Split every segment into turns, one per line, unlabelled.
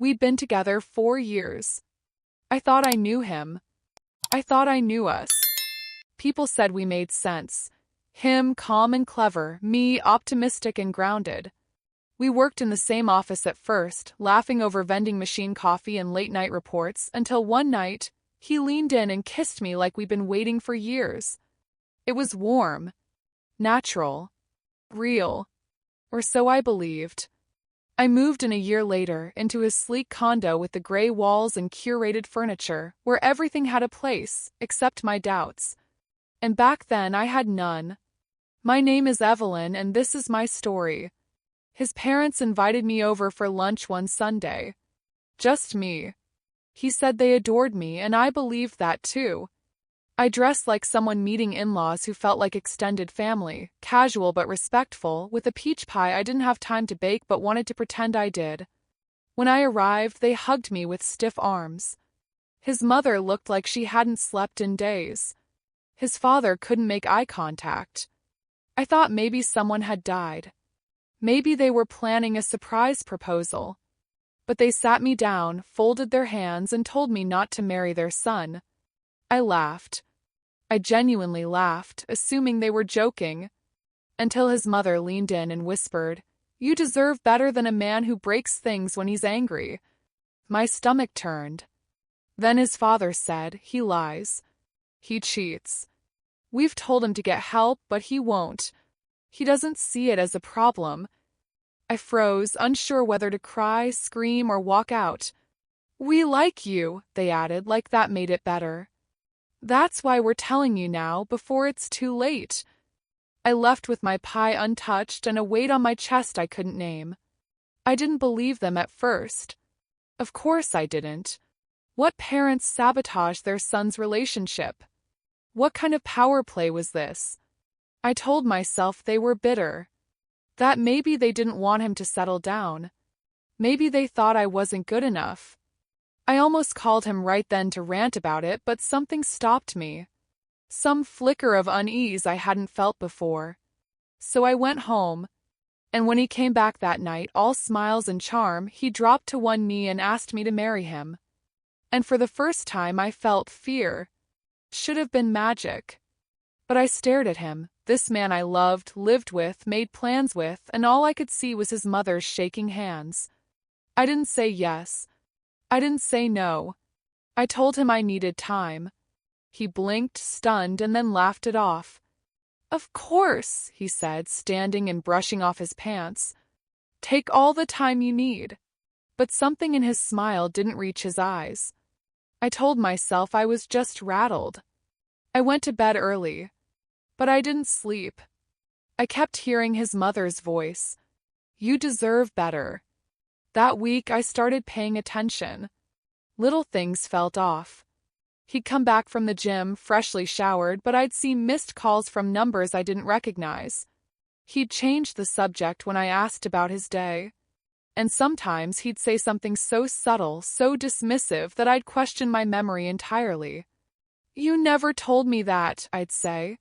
We'd been together 4 years. I thought I knew him. I thought I knew us. People said we made sense. Him calm and clever, me optimistic and grounded. We worked in the same office at first, laughing over vending machine coffee and late-night reports, until one night, he leaned in and kissed me like we'd been waiting for years. It was warm, natural, real, or so I believed. I moved in a year later into his sleek condo with the gray walls and curated furniture, where everything had a place, except my doubts. And back then I had none. My name is Evelyn, and this is my story. His parents invited me over for lunch one Sunday. Just me. He said they adored me, and I believed that too. I dressed like someone meeting in-laws who felt like extended family, casual but respectful, with a peach pie I didn't have time to bake but wanted to pretend I did. When I arrived, they hugged me with stiff arms. His mother looked like she hadn't slept in days. His father couldn't make eye contact. I thought maybe someone had died. Maybe they were planning a surprise proposal. But they sat me down, folded their hands, and told me not to marry their son. I laughed. I genuinely laughed, assuming they were joking, until his mother leaned in and whispered, "You deserve better than a man who breaks things when he's angry." My stomach turned. Then his father said, "He lies. He cheats. We've told him to get help, but he won't. He doesn't see it as a problem." I froze, unsure whether to cry, scream, or walk out. "We like you," they added, like that made it better. "That's why we're telling you now, before it's too late." I left with my pie untouched and a weight on my chest I couldn't name. I didn't believe them at first. Of course I didn't. What parents sabotage their son's relationship? What kind of power play was this? I told myself they were bitter. That maybe they didn't want him to settle down. Maybe they thought I wasn't good enough. I almost called him right then to rant about it, but something stopped me. Some flicker of unease I hadn't felt before. So I went home, and when he came back that night, all smiles and charm, he dropped to one knee and asked me to marry him. And for the first time I felt fear. Should have been magic. But I stared at him, this man I loved, lived with, made plans with, and all I could see was his mother's shaking hands. I didn't say yes. I didn't say no. I told him I needed time. He blinked, stunned, and then laughed it off. "Of course," he said, standing and brushing off his pants. "Take all the time you need." But something in his smile didn't reach his eyes. I told myself I was just rattled. I went to bed early. But I didn't sleep. I kept hearing his mother's voice. "You deserve better." That week I started paying attention. Little things felt off. He'd come back from the gym, freshly showered, but I'd see missed calls from numbers I didn't recognize. He'd changed the subject when I asked about his day. And sometimes he'd say something so subtle, so dismissive, that I'd question my memory entirely. "You never told me that," I'd say.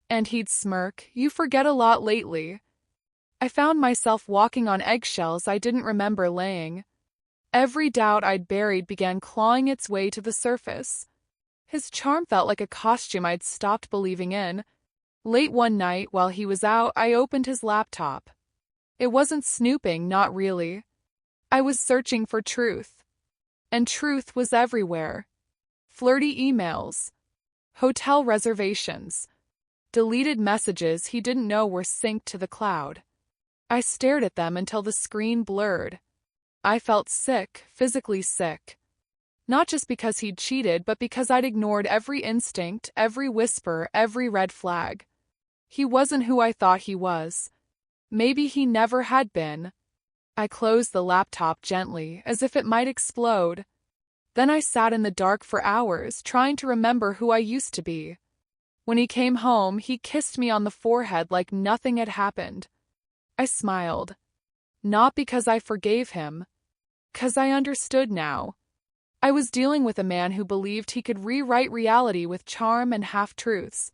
And he'd smirk, "You forget a lot lately." I found myself walking on eggshells I didn't remember laying. Every doubt I'd buried began clawing its way to the surface. His charm felt like a costume I'd stopped believing in. Late one night, while he was out, I opened his laptop. It wasn't snooping, not really. I was searching for truth. And truth was everywhere. Flirty emails. Hotel reservations. Deleted messages he didn't know were synced to the cloud. I stared at them until the screen blurred. I felt sick, physically sick. Not just because he'd cheated, but because I'd ignored every instinct, every whisper, every red flag. He wasn't who I thought he was. Maybe he never had been. I closed the laptop gently, as if it might explode. Then I sat in the dark for hours, trying to remember who I used to be. When he came home, he kissed me on the forehead like nothing had happened. I smiled. Not because I forgave him. 'Cause I understood now. I was dealing with a man who believed he could rewrite reality with charm and half-truths.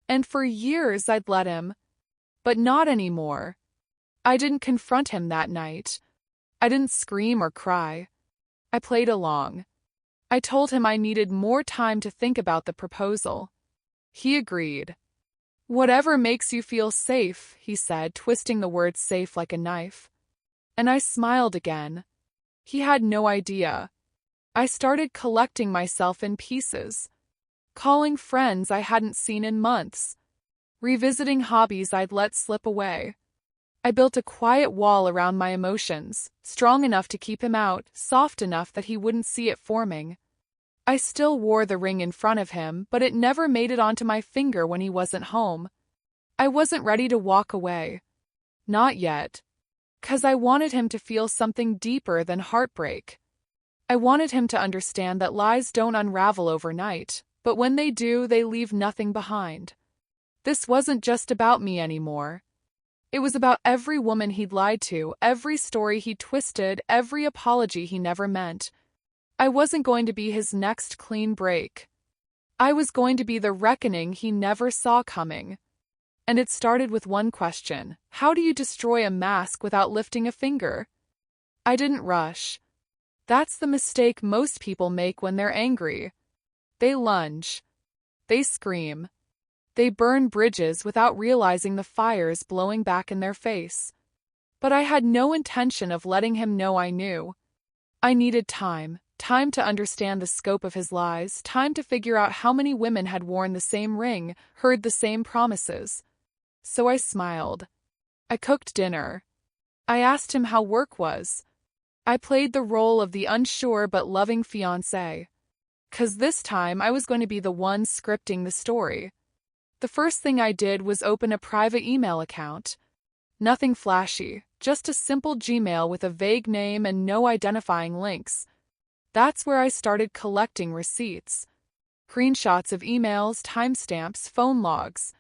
And for years I'd let him. But not anymore. I didn't confront him that night. I didn't scream or cry. I played along. I told him I needed more time to think about the proposal. He agreed. Whatever makes you feel safe, he said, twisting the word safe like a knife. And I smiled again. He had no idea. I started collecting myself in pieces, calling friends I hadn't seen in months, revisiting hobbies I'd let slip away. I built a quiet wall around my emotions, strong enough to keep him out, soft enough that he wouldn't see it forming. I still wore the ring in front of him, but it never made it onto my finger when he wasn't home. I wasn't ready to walk away. Not yet. 'Cause I wanted him to feel something deeper than heartbreak. I wanted him to understand that lies don't unravel overnight, but when they do, they leave nothing behind. This wasn't just about me anymore. It was about every woman he'd lied to, every story he twisted, every apology he never meant. I wasn't going to be his next clean break. I was going to be the reckoning he never saw coming. And it started with one question: how do you destroy a mask without lifting a finger? I didn't rush. That's the mistake most people make when they're angry. They lunge. They scream. They burn bridges without realizing the fires blowing back in their face. But I had no intention of letting him know I knew. I needed time. Time to understand the scope of his lies, time to figure out how many women had worn the same ring, heard the same promises. So I smiled. I cooked dinner. I asked him how work was. I played the role of the unsure but loving fiancé. 'Cause this time I was going to be the one scripting the story. The first thing I did was open a private email account. Nothing flashy, just a simple Gmail with a vague name and no identifying links. That's where I started collecting receipts. Screenshots of emails, timestamps, phone logs.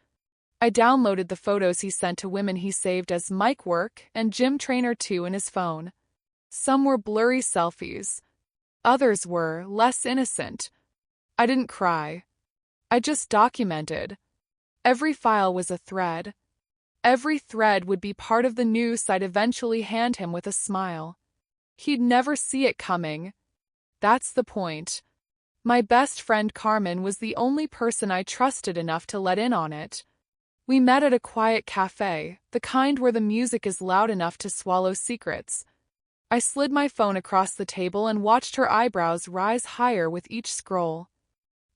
I downloaded the photos he sent to women he saved as Mike Work and Gym Trainer 2 in his phone. Some were blurry selfies. Others were less innocent. I didn't cry. I just documented. Every file was a thread. Every thread would be part of the noose I'd eventually hand him with a smile. He'd never see it coming. That's the point. My best friend Carmen was the only person I trusted enough to let in on it. We met at a quiet cafe, the kind where the music is loud enough to swallow secrets. I slid my phone across the table and watched her eyebrows rise higher with each scroll.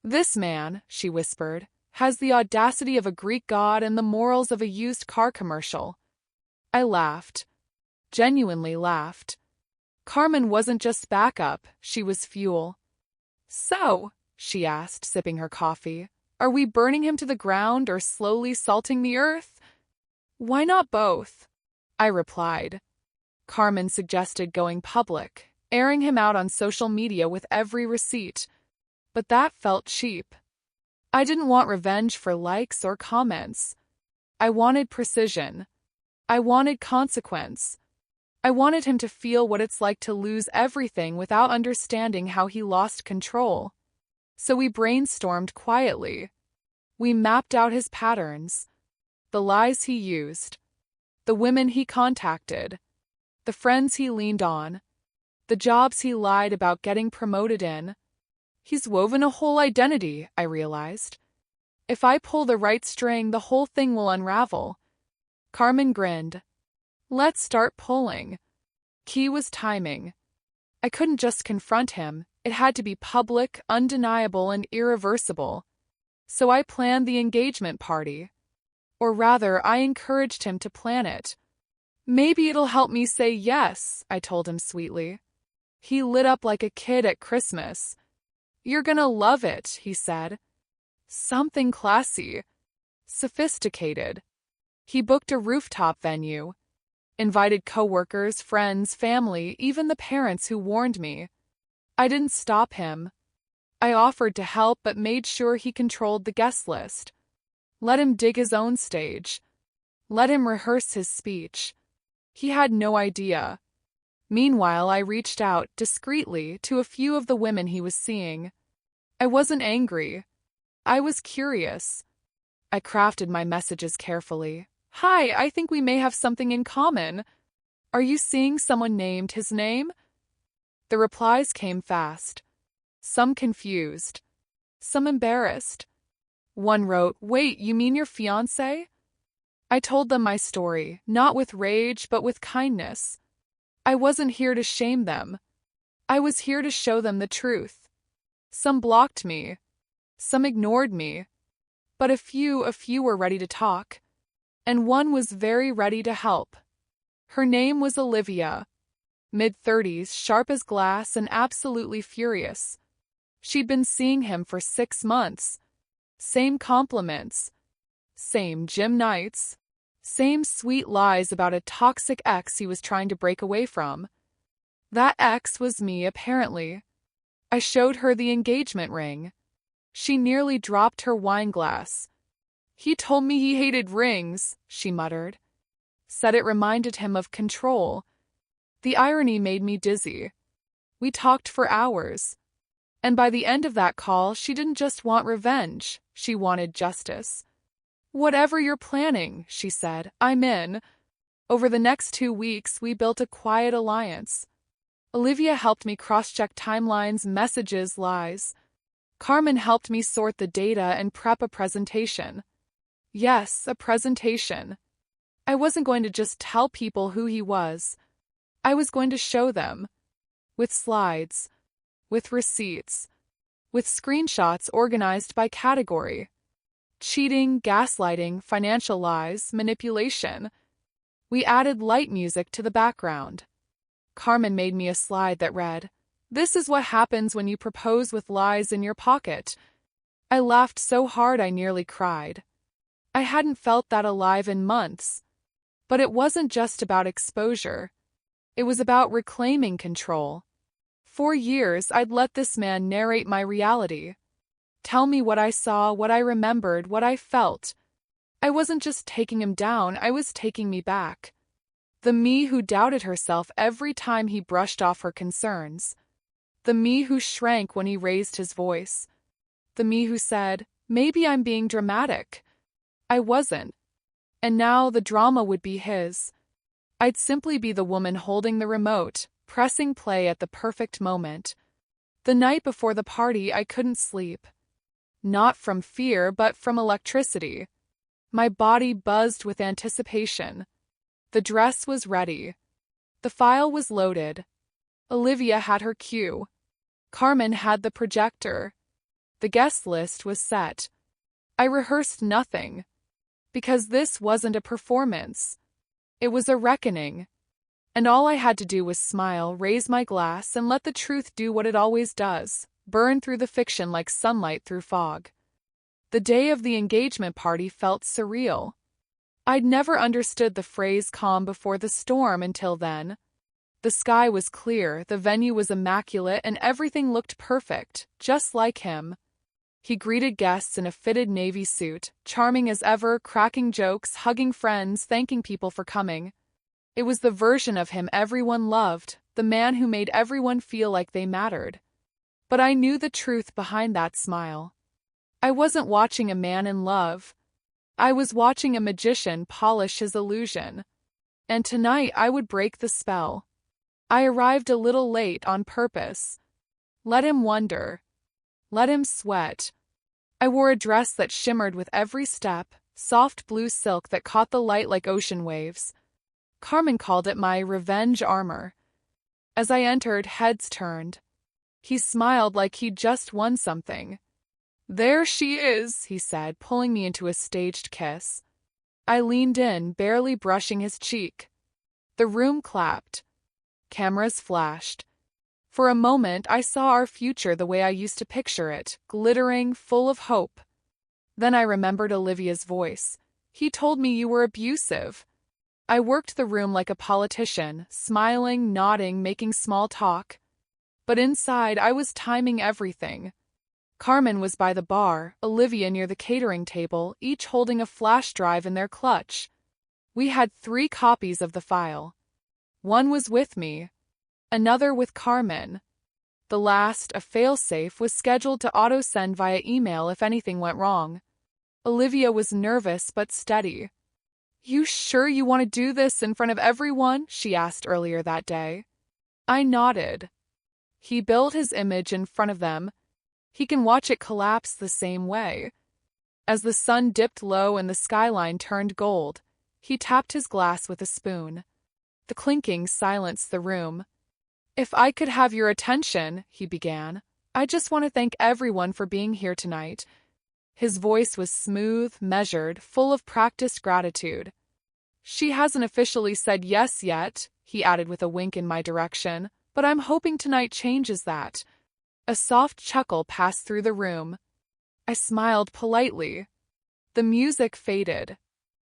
"This man," she whispered, "has the audacity of a Greek god and the morals of a used car commercial." I laughed. Genuinely laughed. Carmen wasn't just backup, she was fuel. "So," she asked, sipping her coffee, "are we burning him to the ground or slowly salting the earth?" "Why not both?" I replied. Carmen suggested going public, airing him out on social media with every receipt. But that felt cheap. I didn't want revenge for likes or comments. I wanted precision. I wanted consequence. I wanted him to feel what it's like to lose everything without understanding how he lost control. So we brainstormed quietly. We mapped out his patterns, the lies he used, the women he contacted, the friends he leaned on, the jobs he lied about getting promoted in. He's woven a whole identity, I realized. If I pull the right string, the whole thing will unravel. Carmen grinned. "Let's start pulling." Key was timing. I couldn't just confront him. It had to be public, undeniable, and irreversible. So I planned the engagement party. Or rather, I encouraged him to plan it. "Maybe it'll help me say yes," I told him sweetly. He lit up like a kid at Christmas. "You're gonna love it," he said. "Something classy. Sophisticated." He booked a rooftop venue. Invited coworkers, friends, family, even the parents who warned me. I didn't stop him. I offered to help but made sure he controlled the guest list. Let him dig his own stage. Let him rehearse his speech. He had no idea. Meanwhile, I reached out, discreetly, to a few of the women he was seeing. I wasn't angry. I was curious. I crafted my messages carefully. "Hi, I think we may have something in common. Are you seeing someone named his name?" The replies came fast. Some confused. Some embarrassed. One wrote, "Wait, you mean your fiancé?" I told them my story, not with rage, but with kindness. I wasn't here to shame them. I was here to show them the truth. Some blocked me. Some ignored me. But a few were ready to talk. And one was very ready to help. Her name was Olivia. Mid-30s, sharp as glass and absolutely furious. She'd been seeing him for 6 months. Same compliments. Same gym nights. Same sweet lies about a toxic ex he was trying to break away from. That ex was me, apparently. I showed her the engagement ring. She nearly dropped her wine glass. "He told me he hated rings," she muttered. Said it reminded him of control. The irony made me dizzy. We talked for hours. And by the end of that call, she didn't just want revenge, she wanted justice. "Whatever you're planning," she said, "I'm in." Over the next 2 weeks, we built a quiet alliance. Olivia helped me cross-check timelines, messages, lies. Carmen helped me sort the data and prep a presentation. Yes, a presentation. I wasn't going to just tell people who he was. I was going to show them. With slides. With receipts. With screenshots organized by category. Cheating, gaslighting, financial lies, manipulation. We added light music to the background. Carmen made me a slide that read, "This is what happens when you propose with lies in your pocket." I laughed so hard I nearly cried. I hadn't felt that alive in months. But it wasn't just about exposure. It was about reclaiming control. For years, I'd let this man narrate my reality. Tell me what I saw, what I remembered, what I felt. I wasn't just taking him down, I was taking me back. The me who doubted herself every time he brushed off her concerns. The me who shrank when he raised his voice. The me who said, "Maybe I'm being dramatic." I wasn't. And now the drama would be his. I'd simply be the woman holding the remote, pressing play at the perfect moment. The night before the party, I couldn't sleep. Not from fear, but from electricity. My body buzzed with anticipation. The dress was ready. The file was loaded. Olivia had her cue. Carmen had the projector. The guest list was set. I rehearsed nothing. Because this wasn't a performance. It was a reckoning. And all I had to do was smile, raise my glass, and let the truth do what it always does, burn through the fiction like sunlight through fog. The day of the engagement party felt surreal. I'd never understood the phrase calm before the storm until then. The sky was clear, the venue was immaculate, and everything looked perfect, just like him. He greeted guests in a fitted navy suit, charming as ever, cracking jokes, hugging friends, thanking people for coming. It was the version of him everyone loved, the man who made everyone feel like they mattered. But I knew the truth behind that smile. I wasn't watching a man in love. I was watching a magician polish his illusion. And tonight I would break the spell. I arrived a little late on purpose. Let him wonder. Let him sweat. I wore a dress that shimmered with every step, soft blue silk that caught the light like ocean waves. Carmen called it my revenge armor. As I entered, heads turned. He smiled like he'd just won something. "There she is," he said, pulling me into a staged kiss. I leaned in, barely brushing his cheek. The room clapped. Cameras flashed. For a moment, I saw our future the way I used to picture it, glittering, full of hope. Then I remembered Olivia's voice. "He told me you were abusive." I worked the room like a politician, smiling, nodding, making small talk. But inside, I was timing everything. Carmen was by the bar, Olivia near the catering table, each holding a flash drive in their clutch. We had 3 copies of the file. One was with me. Another with Carmen. The last, a failsafe, was scheduled to auto-send via email if anything went wrong. Olivia was nervous but steady. "You sure you want to do this in front of everyone?" she asked earlier that day. I nodded. He built his image in front of them. He can watch it collapse the same way. As the sun dipped low and the skyline turned gold, he tapped his glass with a spoon. The clinking silenced the room. "If I could have your attention," he began, "I just want to thank everyone for being here tonight." His voice was smooth, measured, full of practiced gratitude. "She hasn't officially said yes yet," he added with a wink in my direction, "but I'm hoping tonight changes that." A soft chuckle passed through the room. I smiled politely. The music faded.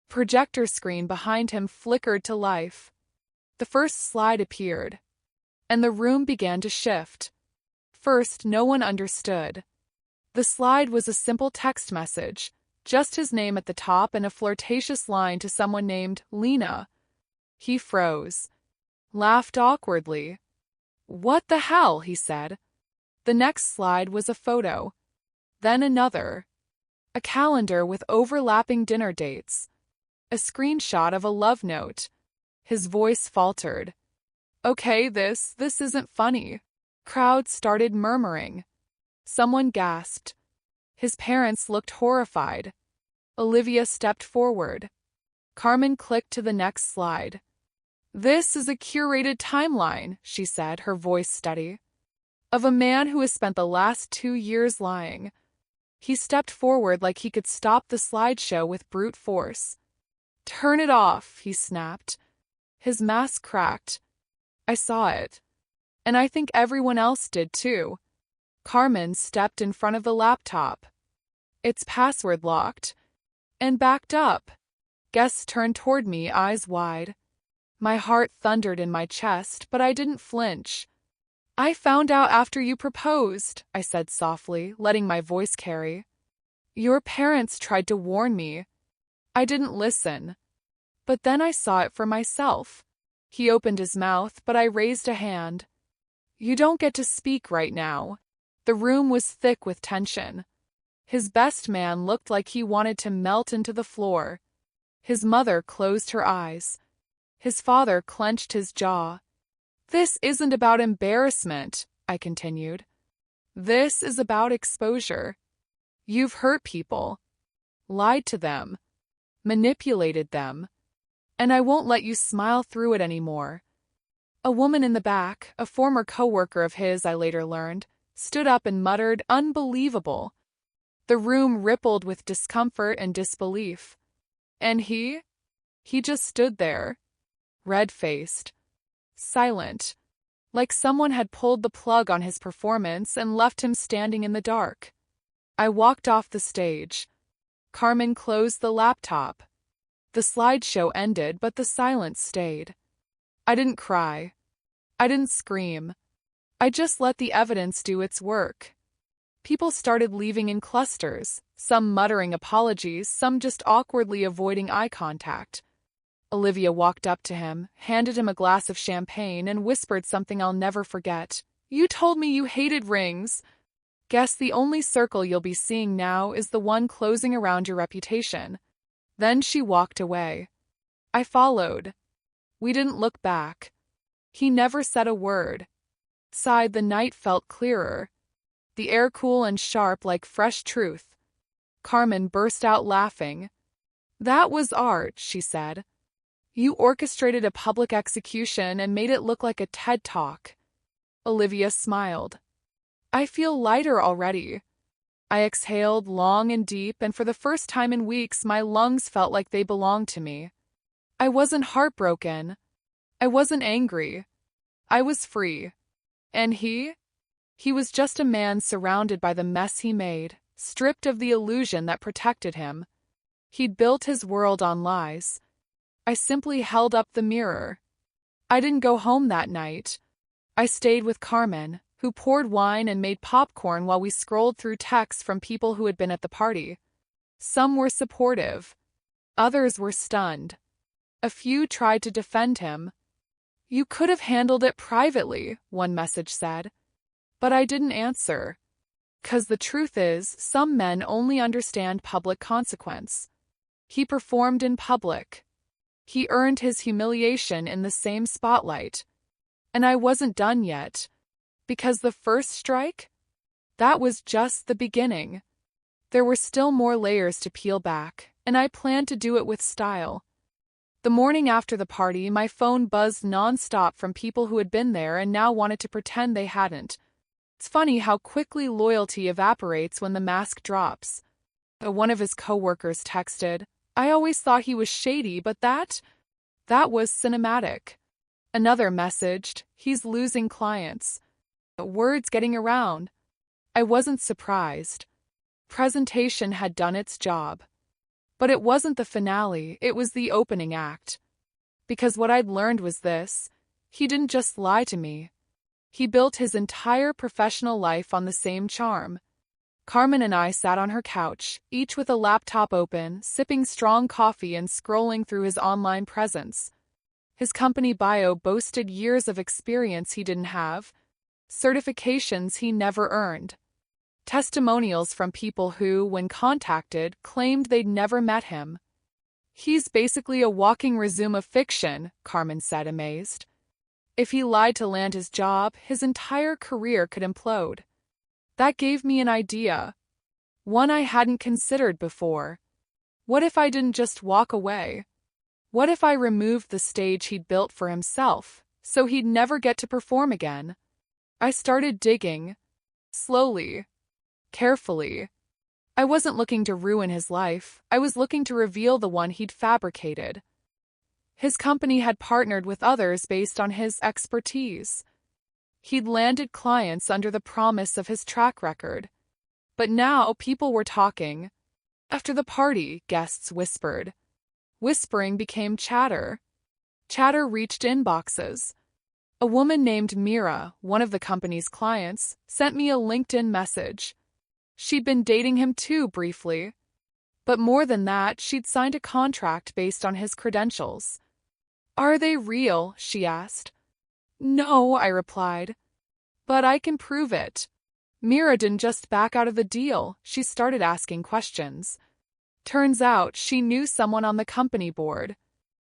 Projector screen behind him flickered to life. The first slide appeared, and the room began to shift. First, no one understood. The slide was a simple text message, just his name at the top and a flirtatious line to someone named Lena. He froze, laughed awkwardly. "What the hell?" he said. The next slide was a photo, then another. A calendar with overlapping dinner dates. A screenshot of a love note. His voice faltered. "Okay, this isn't funny." Crowd started murmuring. Someone gasped. His parents looked horrified. Olivia stepped forward. Carmen clicked to the next slide. "This is a curated timeline," she said, her voice steady, "of a man who has spent the last 2 years lying." He stepped forward like he could stop the slideshow with brute force. "Turn it off," he snapped. His mask cracked. I saw it. And I think everyone else did too. Carmen stepped in front of the laptop. "It's password locked." And backed up. Guests turned toward me, eyes wide. My heart thundered in my chest, but I didn't flinch. "I found out after you proposed," I said softly, letting my voice carry. "Your parents tried to warn me. I didn't listen. But then I saw it for myself." He opened his mouth, but I raised a hand. "You don't get to speak right now." The room was thick with tension. His best man looked like he wanted to melt into the floor. His mother closed her eyes. His father clenched his jaw. "This isn't about embarrassment," I continued. "This is about exposure. You've hurt people, lied to them, manipulated them, and I won't let you smile through it anymore." A woman in the back, a former coworker of his I later learned, stood up and muttered, "Unbelievable." The room rippled with discomfort and disbelief. And he just stood there, red-faced, silent, like someone had pulled the plug on his performance and left him standing in the dark. I walked off the stage. Carmen closed the laptop. The slideshow ended, but the silence stayed. I didn't cry. I didn't scream. I just let the evidence do its work. People started leaving in clusters, some muttering apologies, some just awkwardly avoiding eye contact. Olivia walked up to him, handed him a glass of champagne, and whispered something I'll never forget. "You told me you hated rings. Guess the only circle you'll be seeing now is the one closing around your reputation." Then she walked away. I followed. We didn't look back. He never said a word. Outside, the night felt clearer, the air cool and sharp like fresh truth. Carmen burst out laughing. "That was art," she said. "You orchestrated a public execution and made it look like a TED Talk." Olivia smiled. "I feel lighter already." I exhaled long and deep, and for the first time in weeks my lungs felt like they belonged to me. I wasn't heartbroken. I wasn't angry. I was free. And he was just a man surrounded by the mess he made, stripped of the illusion that protected him. He'd built his world on lies. I simply held up the mirror. I didn't go home that night. I stayed with Carmen, who poured wine and made popcorn while we scrolled through texts from people who had been at the party. Some were supportive. Others were stunned. A few tried to defend him. "You could have handled it privately," one message said. But I didn't answer. 'Cause the truth is, some men only understand public consequence. He performed in public. He earned his humiliation in the same spotlight. And I wasn't done yet. Because the first strike? That was just the beginning. There were still more layers to peel back, and I planned to do it with style. The morning after the party, my phone buzzed non-stop from people who had been there and now wanted to pretend they hadn't. It's funny how quickly loyalty evaporates when the mask drops. One of his coworkers texted, "I always thought he was shady, but that was cinematic." Another messaged, "He's losing clients." Words getting around. I wasn't surprised. Presentation had done its job. But it wasn't the finale, it was the opening act. Because what I'd learned was this: he didn't just lie to me. He built his entire professional life on the same charm. Carmen and I sat on her couch, each with a laptop open, sipping strong coffee and scrolling through his online presence. His company bio boasted years of experience he didn't have, certifications he never earned, testimonials from people who, when contacted, claimed they'd never met him. "He's basically a walking resume of fiction," Carmen said, amazed. If he lied to land his job, his entire career could implode. That gave me an idea. One I hadn't considered before. What if I didn't just walk away? What if I removed the stage he'd built for himself, so he'd never get to perform again? I started digging. Slowly. Carefully. I wasn't looking to ruin his life, I was looking to reveal the one he'd fabricated. His company had partnered with others based on his expertise. He'd landed clients under the promise of his track record. But now people were talking. After the party, guests whispered. Whispering became chatter. Chatter reached inboxes. A woman named Mira, one of the company's clients, sent me a LinkedIn message. She'd been dating him too briefly. But more than that, she'd signed a contract based on his credentials. "Are they real?" she asked. "No," I replied. "But I can prove it." Mira didn't just back out of the deal, she started asking questions. Turns out she knew someone on the company board.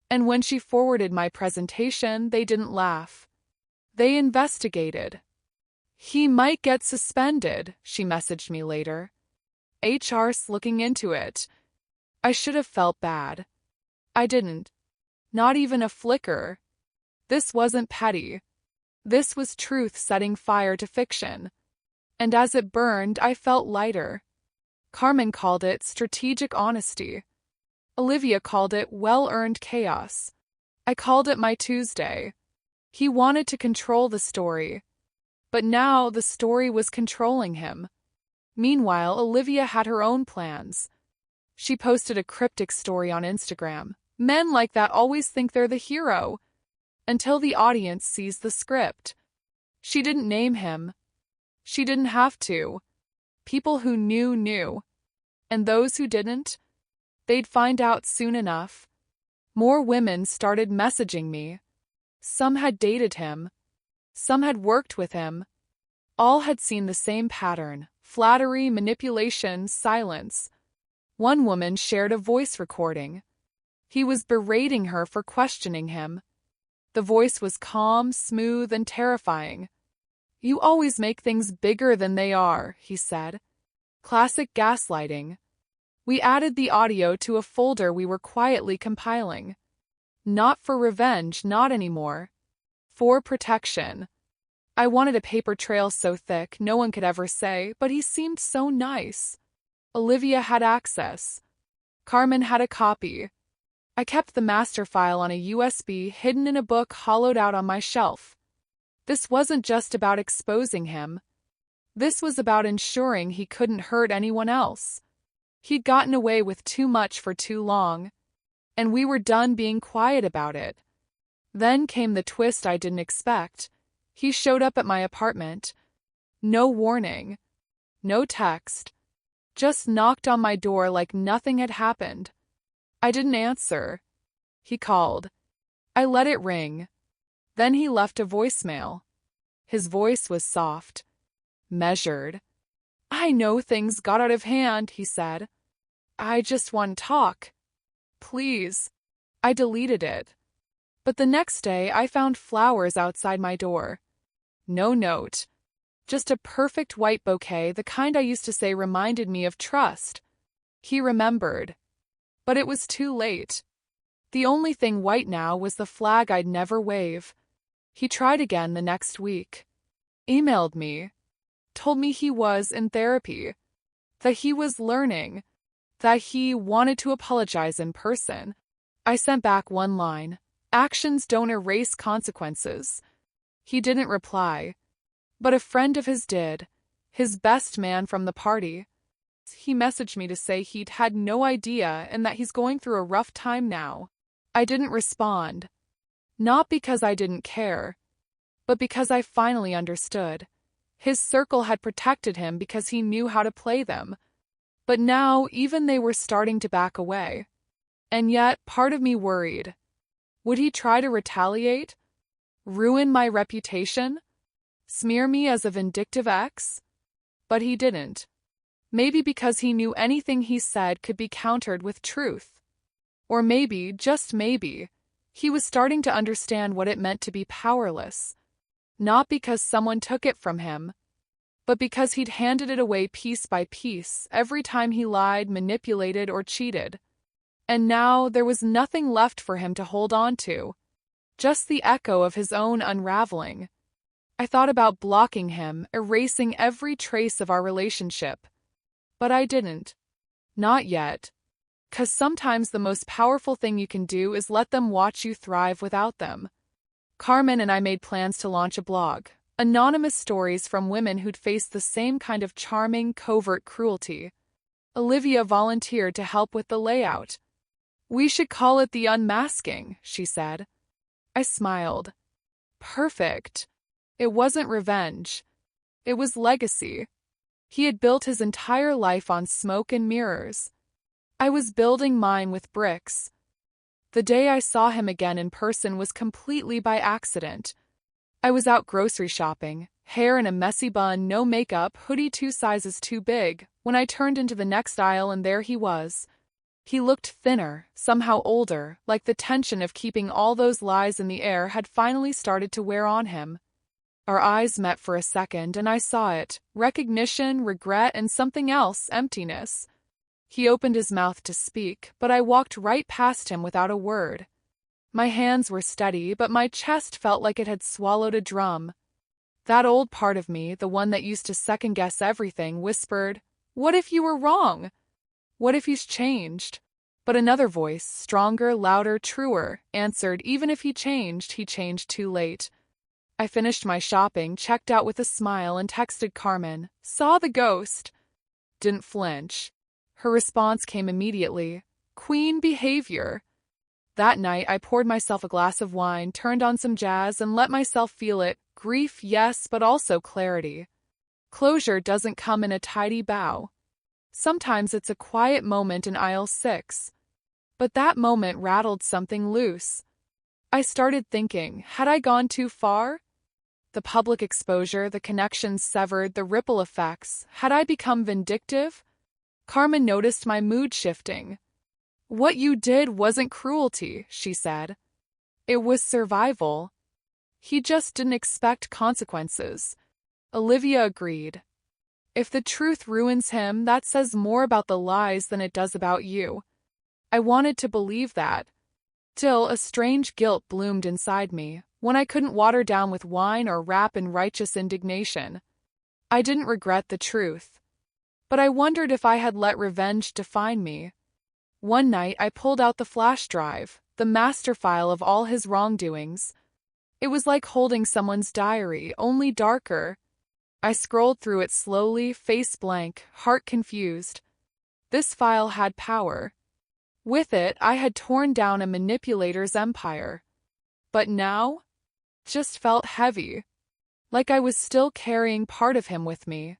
And when she forwarded my presentation, they didn't laugh. They investigated. "He might get suspended," she messaged me later. "HR's looking into it." I should have felt bad. I didn't. Not even a flicker. This wasn't petty. This was truth setting fire to fiction. And as it burned, I felt lighter. Carmen called it strategic honesty. Olivia called it well-earned chaos. I called it my Tuesday. He wanted to control the story. But now the story was controlling him. Meanwhile, Olivia had her own plans. She posted a cryptic story on Instagram. "Men like that always think they're the hero," until the audience sees the script. She didn't name him. She didn't have to. People who knew knew. And those who didn't? They'd find out soon enough. More women started messaging me. Some had dated him. Some had worked with him. All had seen the same pattern: flattery, manipulation, silence. One woman shared a voice recording. He was berating her for questioning him. The voice was calm, smooth, and terrifying. "You always make things bigger than they are," he said. Classic gaslighting. We added the audio to a folder we were quietly compiling. Not for revenge, not anymore. For protection. I wanted a paper trail so thick no one could ever say, "But he seemed so nice." Olivia had access. Carmen had a copy. I kept the master file on a USB hidden in a book hollowed out on my shelf. This wasn't just about exposing him. This was about ensuring he couldn't hurt anyone else. He'd gotten away with too much for too long. And we were done being quiet about it. Then came the twist I didn't expect. He showed up at my apartment. No warning. No text. Just knocked on my door like nothing had happened. I didn't answer. He called. I let it ring. Then he left a voicemail. His voice was soft. Measured. "I know things got out of hand," he said. "I just want to talk. Please." I deleted it. But the next day I found flowers outside my door. No note. Just a perfect white bouquet, the kind I used to say reminded me of trust. He remembered. But it was too late. The only thing white now was the flag I'd never wave. He tried again the next week. Emailed me. Told me he was in therapy. That he was learning. That he wanted to apologize in person. I sent back one line. Actions don't erase consequences. He didn't reply. But a friend of his did. His best man from the party. He messaged me to say he'd had no idea and that he's going through a rough time now. I didn't respond. Not because I didn't care, but because I finally understood. His circle had protected him because he knew how to play them. But now even they were starting to back away. And yet, part of me worried. Would he try to retaliate? Ruin my reputation? Smear me as a vindictive ex? But he didn't. Maybe because he knew anything he said could be countered with truth. Or maybe, just maybe, he was starting to understand what it meant to be powerless. Not because someone took it from him, but because he'd handed it away piece by piece every time he lied, manipulated, or cheated. And now there was nothing left for him to hold on to. Just the echo of his own unraveling. I thought about blocking him, erasing every trace of our relationship. But I didn't. Not yet. 'Cause sometimes the most powerful thing you can do is let them watch you thrive without them. Carmen and I made plans to launch a blog. Anonymous stories from women who'd faced the same kind of charming, covert cruelty. Olivia volunteered to help with the layout. We should call it The Unmasking, she said. I smiled. Perfect. It wasn't revenge. It was legacy. He had built his entire life on smoke and mirrors. I was building mine with bricks. The day I saw him again in person was completely by accident. I was out grocery shopping, hair in a messy bun, no makeup, hoodie 2 sizes too big, when I turned into the next aisle and there he was. He looked thinner, somehow older, like the tension of keeping all those lies in the air had finally started to wear on him. Our eyes met for a second and I saw it, recognition, regret, and something else, emptiness. He opened his mouth to speak, but I walked right past him without a word. My hands were steady, but my chest felt like it had swallowed a drum. That old part of me, the one that used to second-guess everything, whispered, "What if you were wrong? What if he's changed?" But another voice, stronger, louder, truer, answered, "Even if he changed too late." I finished my shopping, checked out with a smile, and texted Carmen, "Saw the ghost." Didn't flinch. Her response came immediately, "Queen behavior." That night, I poured myself a glass of wine, turned on some jazz, and let myself feel it. Grief, yes, but also clarity. Closure doesn't come in a tidy bow. Sometimes it's a quiet moment in aisle 6. But that moment rattled something loose. I started thinking, had I gone too far? The public exposure, the connections severed, the ripple effects. Had I become vindictive? Carmen noticed my mood shifting. "What you did wasn't cruelty," she said. "It was survival. He just didn't expect consequences." Olivia agreed. "If the truth ruins him, that says more about the lies than it does about you." I wanted to believe that. Till a strange guilt bloomed inside me, one I couldn't water down with wine or wrap in righteous indignation. I didn't regret the truth. But I wondered if I had let revenge define me. One night I pulled out the flash drive, the master file of all his wrongdoings. It was like holding someone's diary, only darker. I scrolled through it slowly, face blank, heart confused. This file had power. With it, I had torn down a manipulator's empire. But now? Just felt heavy. Like I was still carrying part of him with me.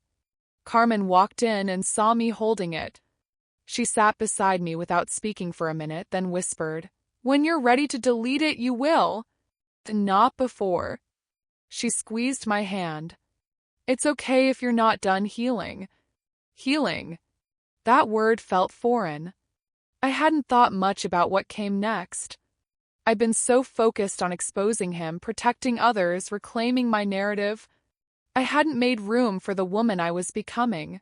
Carmen walked in and saw me holding it. She sat beside me without speaking for a minute, then whispered, "When you're ready to delete it, you will. Not before." She squeezed my hand. "It's okay if you're not done healing." Healing. That word felt foreign. I hadn't thought much about what came next. I'd been so focused on exposing him, protecting others, reclaiming my narrative. I hadn't made room for the woman I was becoming.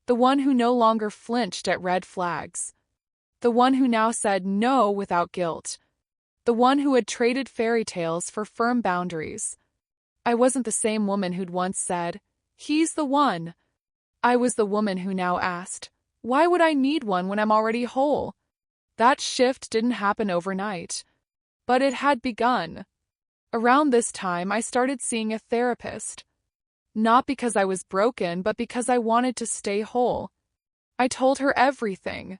The one who no longer flinched at red flags. The one who now said no without guilt. The one who had traded fairy tales for firm boundaries. I wasn't the same woman who'd once said, "He's the one." I was the woman who now asked, "Why would I need one when I'm already whole?" That shift didn't happen overnight, but it had begun. Around this time, I started seeing a therapist. Not because I was broken, but because I wanted to stay whole. I told her everything.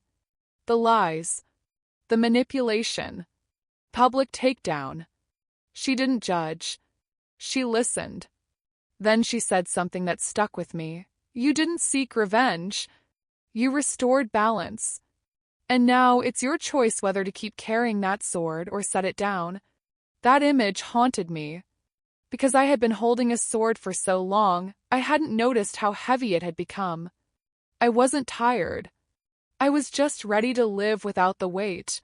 The lies. The manipulation. Public takedown. She didn't judge. She listened. Then she said something that stuck with me. "You didn't seek revenge. You restored balance. And now it's your choice whether to keep carrying that sword or set it down." That image haunted me. Because I had been holding a sword for so long, I hadn't noticed how heavy it had become. I wasn't tired. I was just ready to live without the weight.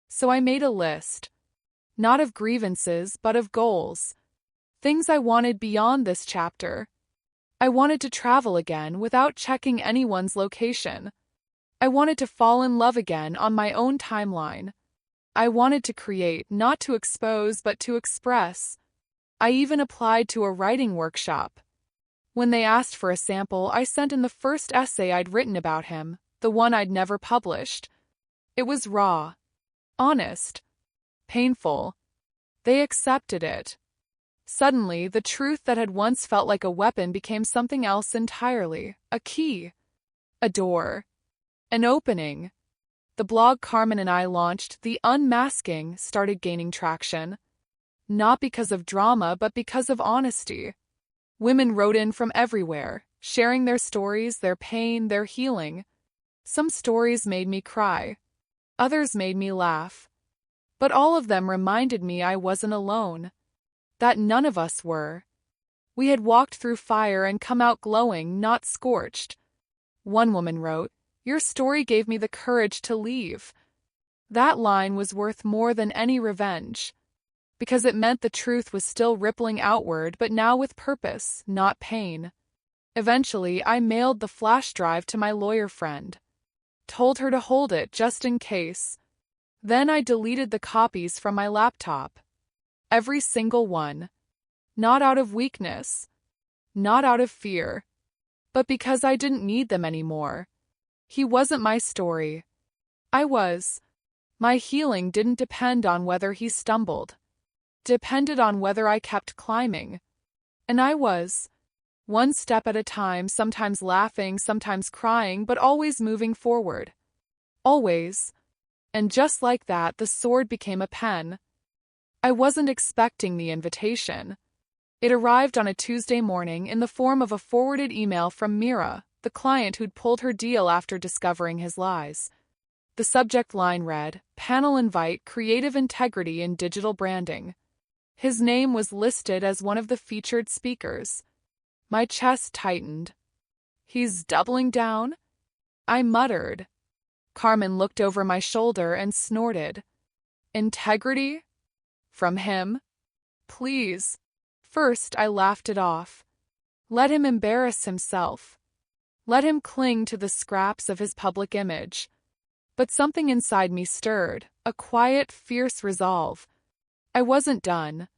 So I made a list. Not of grievances, but of goals. Things I wanted beyond this chapter. I wanted to travel again without checking anyone's location. I wanted to fall in love again on my own timeline. I wanted to create, not to expose, but to express. I even applied to a writing workshop. When they asked for a sample, I sent in the first essay I'd written about him, the one I'd never published. It was raw, honest, painful. They accepted it. Suddenly, the truth that had once felt like a weapon became something else entirely, a key, a door, an opening. The blog Carmen and I launched, The Unmasking, started gaining traction. Not because of drama, but because of honesty. Women wrote in from everywhere, sharing their stories, their pain, their healing. Some stories made me cry. Others made me laugh. But all of them reminded me I wasn't alone. That none of us were. We had walked through fire and come out glowing, not scorched. One woman wrote, "Your story gave me the courage to leave." That line was worth more than any revenge. Because it meant the truth was still rippling outward, but now with purpose, not pain. Eventually, I mailed the flash drive to my lawyer friend. Told her to hold it just in case. Then I deleted the copies from my laptop. Every single one. Not out of weakness. Not out of fear. But because I didn't need them anymore. He wasn't my story. I was. My healing didn't depend on whether he stumbled. Depended on whether I kept climbing. And I was. One step at a time, sometimes laughing, sometimes crying, but always moving forward. Always. And just like that, the sword became a pen. I wasn't expecting the invitation. It arrived on a Tuesday morning in the form of a forwarded email from Mira, the client who'd pulled her deal after discovering his lies. The subject line read, "Panel Invite Creative Integrity in Digital Branding." His name was listed as one of the featured speakers. My chest tightened. "He's doubling down?" I muttered. Carmen looked over my shoulder and snorted. "Integrity? From him? Please." First, I laughed it off. Let him embarrass himself. Let him cling to the scraps of his public image. But something inside me stirred, a quiet, fierce resolve. I wasn't done.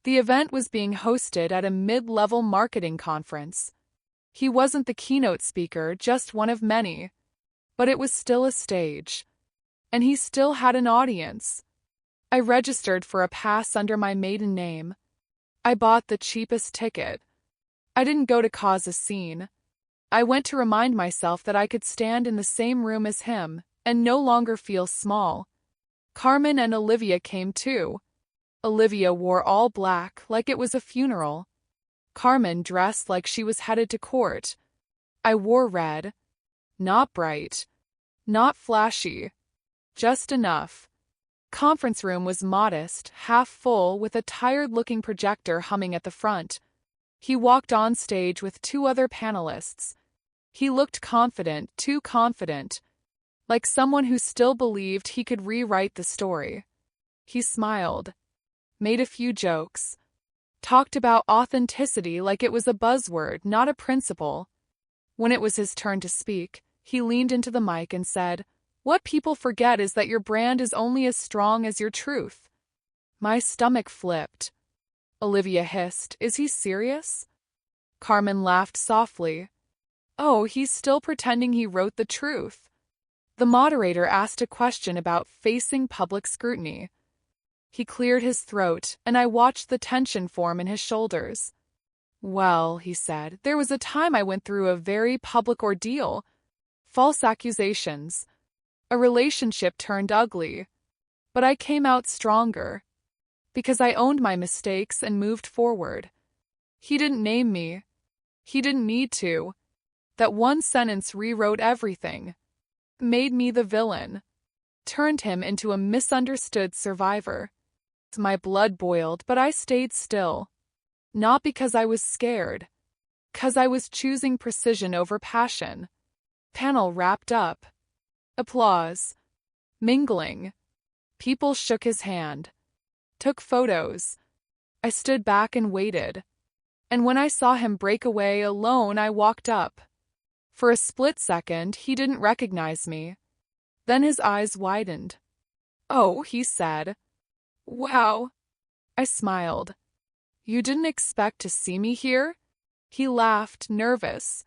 The event was being hosted at a mid-level marketing conference. He wasn't the keynote speaker, just one of many. But it was still a stage. And he still had an audience. I registered for a pass under my maiden name. I bought the cheapest ticket. I didn't go to cause a scene. I went to remind myself that I could stand in the same room as him and no longer feel small. Carmen and Olivia came too. Olivia wore all black, like it was a funeral. Carmen dressed like she was headed to court. I wore red. Not bright. Not flashy. Just enough. Conference room was modest, half full, with a tired-looking projector humming at the front. He walked on stage with two other panelists. He looked confident, too confident, like someone who still believed he could rewrite the story. He smiled, made a few jokes, talked about authenticity like it was a buzzword, not a principle. When it was his turn to speak, he leaned into the mic and said, "What people forget is that your brand is only as strong as your truth." My stomach flipped. Olivia hissed, "Is he serious?" Carmen laughed softly. "Oh, he's still pretending he wrote the truth." The moderator asked a question about facing public scrutiny. He cleared his throat, and I watched the tension form in his shoulders. "Well," he said, "there was a time I went through a very public ordeal. False accusations. A relationship turned ugly. But I came out stronger. Because I owned my mistakes and moved forward. He didn't name me. He didn't need to. That one sentence rewrote everything. Made me the villain. Turned him into a misunderstood survivor." My blood boiled, but I stayed still. Not because I was scared. 'Cause I was choosing precision over passion. Panel wrapped up. Applause. Mingling. People shook his hand. Took photos. I stood back and waited. And when I saw him break away alone, I walked up. For a split second, he didn't recognize me. Then his eyes widened. "Oh," he said. "Wow." I smiled. "You didn't expect to see me here?" He laughed, nervous.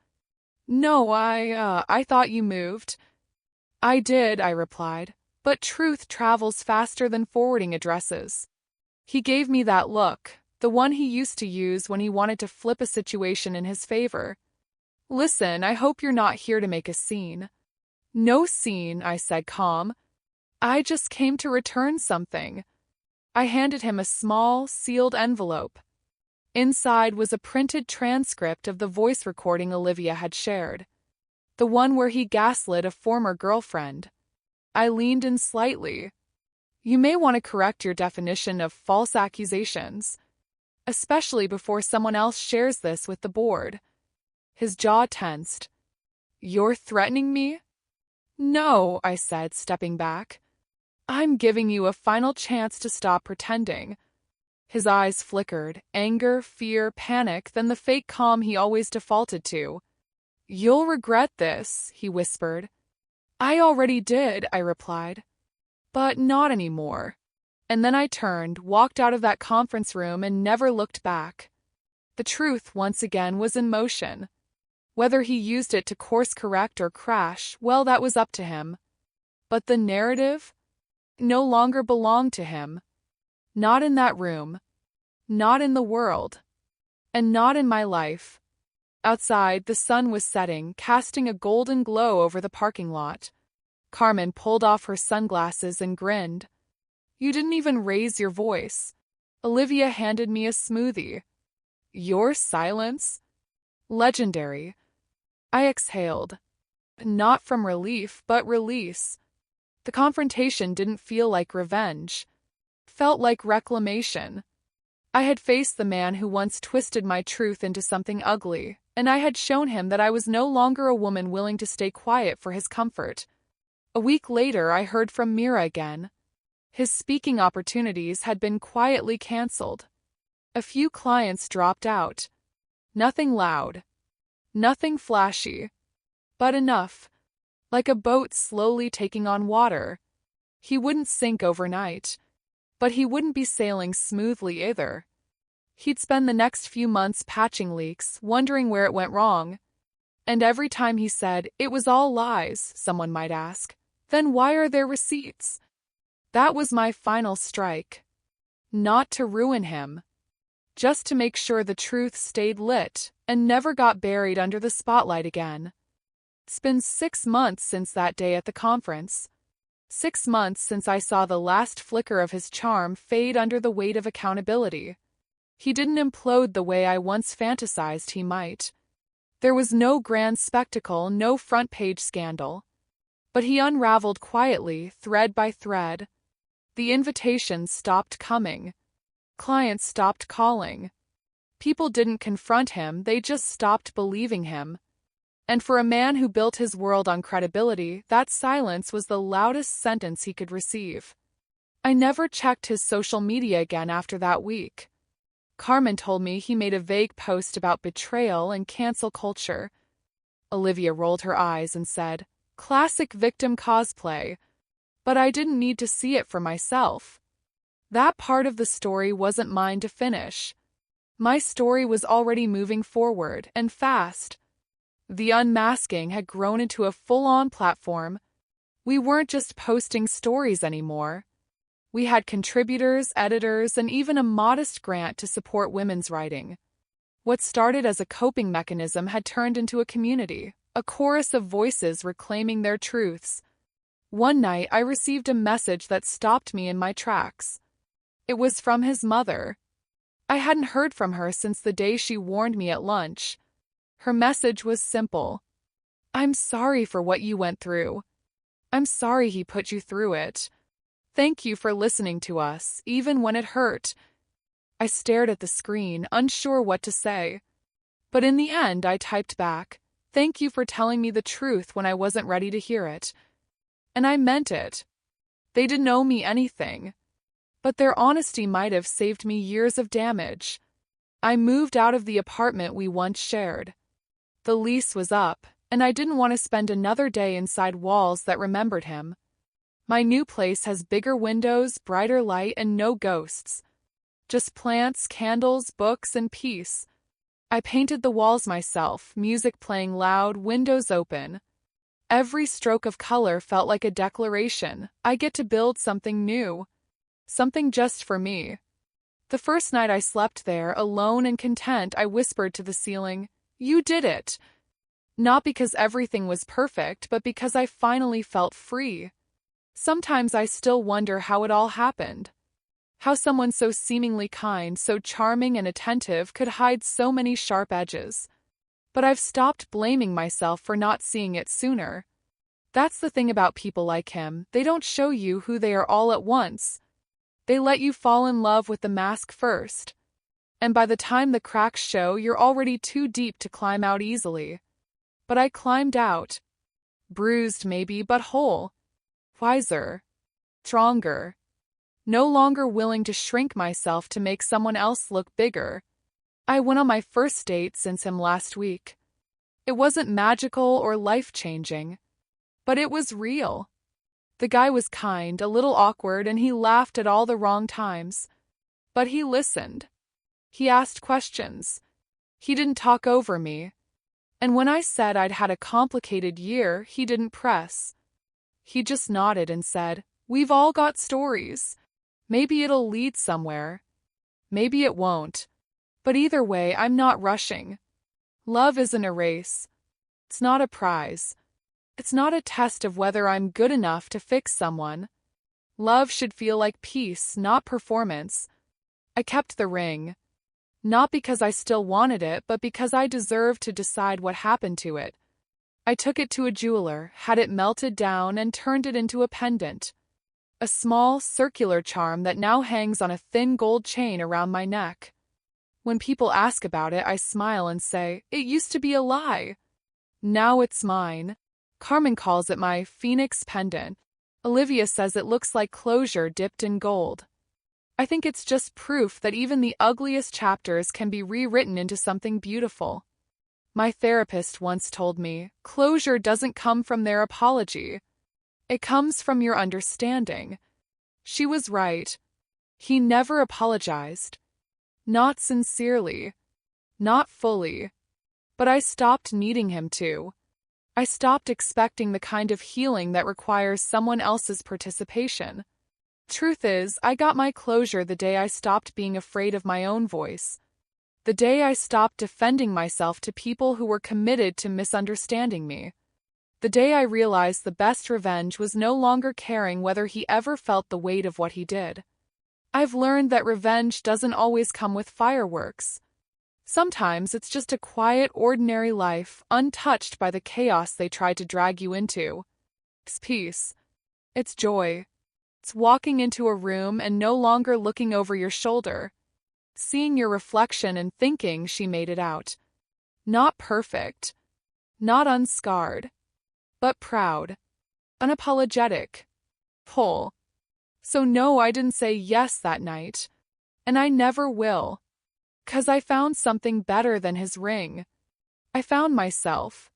"No, I thought you moved." "I did," I replied, "but truth travels faster than forwarding addresses." He gave me that look, the one he used to use when he wanted to flip a situation in his favor. "Listen, I hope you're not here to make a scene." "No scene," I said, calm. "I just came to return something." I handed him a small, sealed envelope. Inside was a printed transcript of the voice recording Olivia had shared. The one where he gaslit a former girlfriend. I leaned in slightly. "You may want to correct your definition of false accusations, especially before someone else shares this with the board." His jaw tensed. "You're threatening me?" "No," I said, stepping back. "I'm giving you a final chance to stop pretending." His eyes flickered, anger, fear, panic, then the fake calm he always defaulted to. "You'll regret this," he whispered. "I already did," I replied. "But not anymore." And then I turned, walked out of that conference room, and never looked back. The truth, once again, was in motion. Whether he used it to course correct or crash, well, that was up to him. But the narrative no longer belonged to him. Not in that room. Not in the world. And not in my life. Outside, the sun was setting, casting a golden glow over the parking lot. Carmen pulled off her sunglasses and grinned. "You didn't even raise your voice." Olivia handed me a smoothie. "Your silence?" "Legendary." I exhaled. Not from relief, but release. The confrontation didn't feel like revenge. Felt like reclamation. I had faced the man who once twisted my truth into something ugly, and I had shown him that I was no longer a woman willing to stay quiet for his comfort. A week later, I heard from Mira again. His speaking opportunities had been quietly canceled. A few clients dropped out. Nothing loud. Nothing flashy. But enough. Like a boat slowly taking on water. He wouldn't sink overnight. But he wouldn't be sailing smoothly either. He'd spend the next few months patching leaks, wondering where it went wrong. And every time he said, "It was all lies," someone might ask, "Then why are there receipts?" That was my final strike. Not to ruin him. Just to make sure the truth stayed lit and never got buried under the spotlight again. It's been 6 months since that day at the conference. 6 months since I saw the last flicker of his charm fade under the weight of accountability. He didn't implode the way I once fantasized he might. There was no grand spectacle, no front-page scandal. But he unraveled quietly, thread by thread. The invitations stopped coming. Clients stopped calling. People didn't confront him, they just stopped believing him. And for a man who built his world on credibility, that silence was the loudest sentence he could receive. I never checked his social media again after that week. Carmen told me he made a vague post about betrayal and cancel culture. Olivia rolled her eyes and said, "Classic victim cosplay." But I didn't need to see it for myself. That part of the story wasn't mine to finish. My story was already moving forward, and fast. The unmasking had grown into a full-on platform. We weren't just posting stories anymore. We had contributors, editors, and even a modest grant to support women's writing. What started as a coping mechanism had turned into a community, a chorus of voices reclaiming their truths. One night, I received a message that stopped me in my tracks. It was from his mother. I hadn't heard from her since the day she warned me at lunch. Her message was simple. "I'm sorry for what you went through. I'm sorry he put you through it. Thank you for listening to us, even when it hurt." I stared at the screen, unsure what to say. But in the end, I typed back, "Thank you for telling me the truth when I wasn't ready to hear it." And I meant it. They didn't owe me anything. But their honesty might have saved me years of damage. I moved out of the apartment we once shared. The lease was up, and I didn't want to spend another day inside walls that remembered him. My new place has bigger windows, brighter light, and no ghosts. Just plants, candles, books, and peace. I painted the walls myself, music playing loud, windows open. Every stroke of color felt like a declaration. I get to build something new. Something just for me. The first night I slept there, alone and content, I whispered to the ceiling, "You did it." Not because everything was perfect, but because I finally felt free. Sometimes I still wonder how it all happened. How someone so seemingly kind, so charming and attentive could hide so many sharp edges. But I've stopped blaming myself for not seeing it sooner. That's the thing about people like him, they don't show you who they are all at once. They let you fall in love with the mask first. And by the time the cracks show, you're already too deep to climb out easily. But I climbed out. Bruised maybe, but whole. Wiser. Stronger. No longer willing to shrink myself to make someone else look bigger. I went on my first date since him last week. It wasn't magical or life-changing. But it was real. The guy was kind, a little awkward, and he laughed at all the wrong times. But he listened. He asked questions. He didn't talk over me. And when I said I'd had a complicated year, he didn't press. He just nodded and said, "We've all got stories. Maybe it'll lead somewhere. Maybe it won't. But either way, I'm not rushing. Love isn't a race. It's not a prize. It's not a test of whether I'm good enough to fix someone. Love should feel like peace, not performance." I kept the ring. Not because I still wanted it, but because I deserved to decide what happened to it. I took it to a jeweler, had it melted down, and turned it into a pendant. A small, circular charm that now hangs on a thin gold chain around my neck. When people ask about it, I smile and say, "It used to be a lie. Now it's mine." Carmen calls it my phoenix pendant. Olivia says it looks like closure dipped in gold. I think it's just proof that even the ugliest chapters can be rewritten into something beautiful. My therapist once told me, closure doesn't come from their apology. It comes from your understanding. She was right. He never apologized. Not sincerely. Not fully. But I stopped needing him to. I stopped expecting the kind of healing that requires someone else's participation. Truth is, I got my closure the day I stopped being afraid of my own voice. The day I stopped defending myself to people who were committed to misunderstanding me. The day I realized the best revenge was no longer caring whether he ever felt the weight of what he did. I've learned that revenge doesn't always come with fireworks. Sometimes it's just a quiet, ordinary life, untouched by the chaos they tried to drag you into. It's peace. It's joy. It's walking into a room and no longer looking over your shoulder. Seeing your reflection and thinking she made it out. Not perfect. Not unscarred. But proud. Unapologetic. Whole. So no, I didn't say yes that night. And I never will. 'Cause I found something better than his ring. I found myself.